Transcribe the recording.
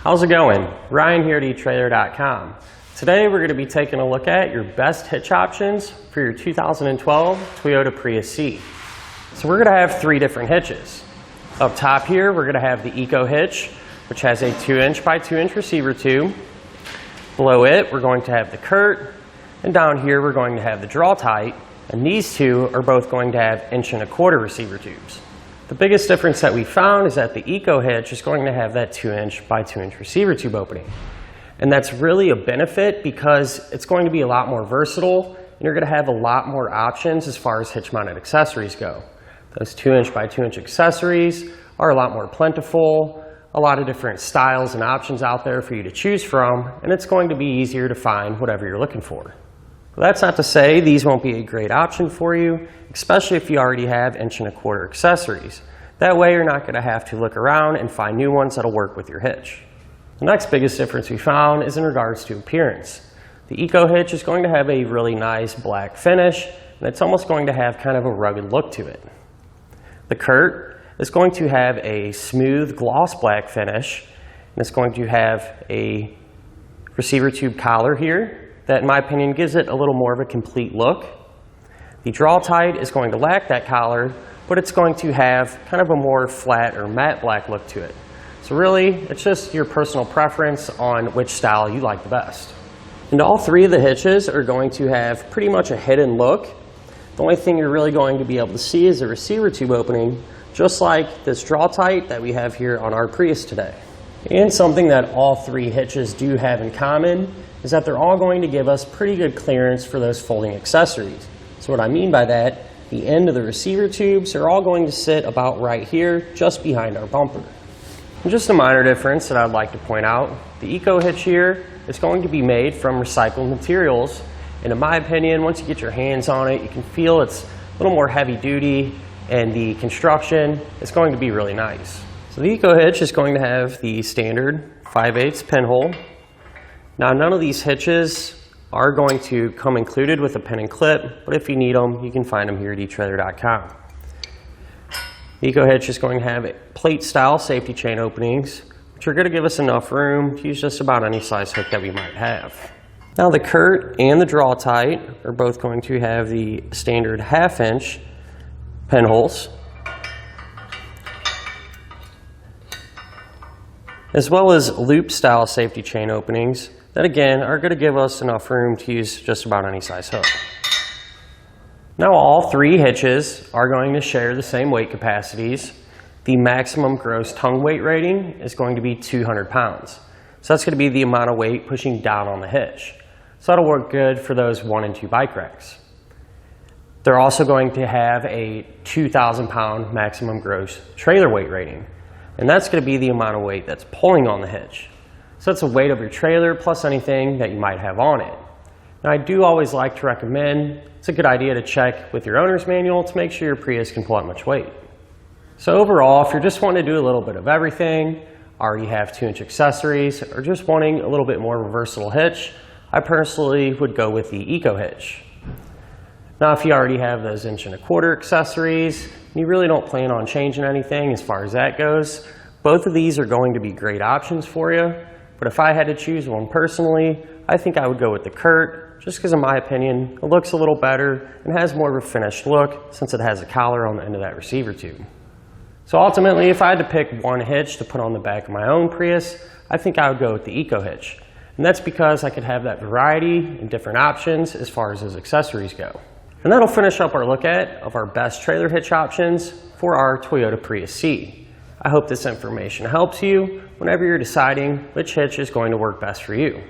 How's it going? Ryan here at etrailer.com. Today we're going to be taking a look at your best hitch options for your 2012 Toyota Prius C. So we're going to have three different hitches. Up top here we're going to have the EcoHitch, which has a 2" by 2" receiver tube. Below it we're going to have the Curt, and down here we're going to have the Draw-Tite, and these two are both going to have 1¼ receiver tubes. The biggest difference that we found is that the EcoHitch is going to have that 2" by 2" receiver tube opening. And that's really a benefit because it's going to be a lot more versatile and you're going to have a lot more options as far as hitch-mounted accessories go. Those 2" by 2" accessories are a lot more plentiful, a lot of different styles and options out there for you to choose from, and it's going to be easier to find whatever you're looking for. Well, that's not to say these won't be a great option for you, especially if you already have 1¼ accessories. That way you're not going to have to look around and find new ones that'll work with your hitch. The next biggest difference we found is in regards to appearance. The EcoHitch is going to have a really nice black finish, and it's almost going to have kind of a rugged look to it. The Curt is going to have a smooth gloss black finish, and it's going to have a receiver tube collar here that, in my opinion, gives it a little more of a complete look. The Draw-Tite is going to lack that collar, but it's going to have kind of a more flat or matte black look to it. So really, it's just your personal preference on which style you like the best. And all three of the hitches are going to have pretty much a hidden look. The only thing you're really going to be able to see is the receiver tube opening, just like this Draw-Tite that we have here on our Prius today. And something that all three hitches do have in common is that they're all going to give us pretty good clearance for those folding accessories. So what I mean by that, the end of the receiver tubes are all going to sit about right here, just behind our bumper. And just a minor difference that I'd like to point out, the EcoHitch here is going to be made from recycled materials, and in my opinion, once you get your hands on it, you can feel it's a little more heavy duty, and the construction is going to be really nice. So the EcoHitch is going to have the standard 5/8 pinhole. Now, none of these hitches are going to come included with a pin and clip, but if you need them, you can find them here at etrailer.com. The EcoHitch is going to have plate-style safety chain openings, which are going to give us enough room to use just about any size hook that we might have. Now, the Curt and the Draw-Tite are both going to have the standard 1/2" pinholes, as well as loop-style safety chain openings that, again, are going to give us enough room to use just about any size hook. Now, all three hitches are going to share the same weight capacities. The maximum gross tongue weight rating is going to be 200 pounds. So that's going to be the amount of weight pushing down on the hitch. So that'll work good for those 1 and 2 bike racks. They're also going to have a 2,000 pound maximum gross trailer weight rating. And that's going to be the amount of weight that's pulling on the hitch. So it's the weight of your trailer plus anything that you might have on it. Now, I do always like to recommend, it's a good idea to check with your owner's manual to make sure your Prius can pull that much weight. So overall, if you're just wanting to do a little bit of everything, already have 2" accessories, or just wanting a little bit more of a versatile hitch, I personally would go with the EcoHitch. Now, if you already have those 1¼ accessories, and you really don't plan on changing anything as far as that goes, both of these are going to be great options for you. But if I had to choose one personally, I think I would go with the Curt, just because in my opinion, it looks a little better and has more of a finished look since it has a collar on the end of that receiver tube. So ultimately, if I had to pick one hitch to put on the back of my own Prius, I think I would go with the EcoHitch. And that's because I could have that variety and different options as far as those accessories go. And that'll finish up our look at of our best trailer hitch options for our Toyota Prius C. I hope this information helps you whenever you're deciding which hitch is going to work best for you.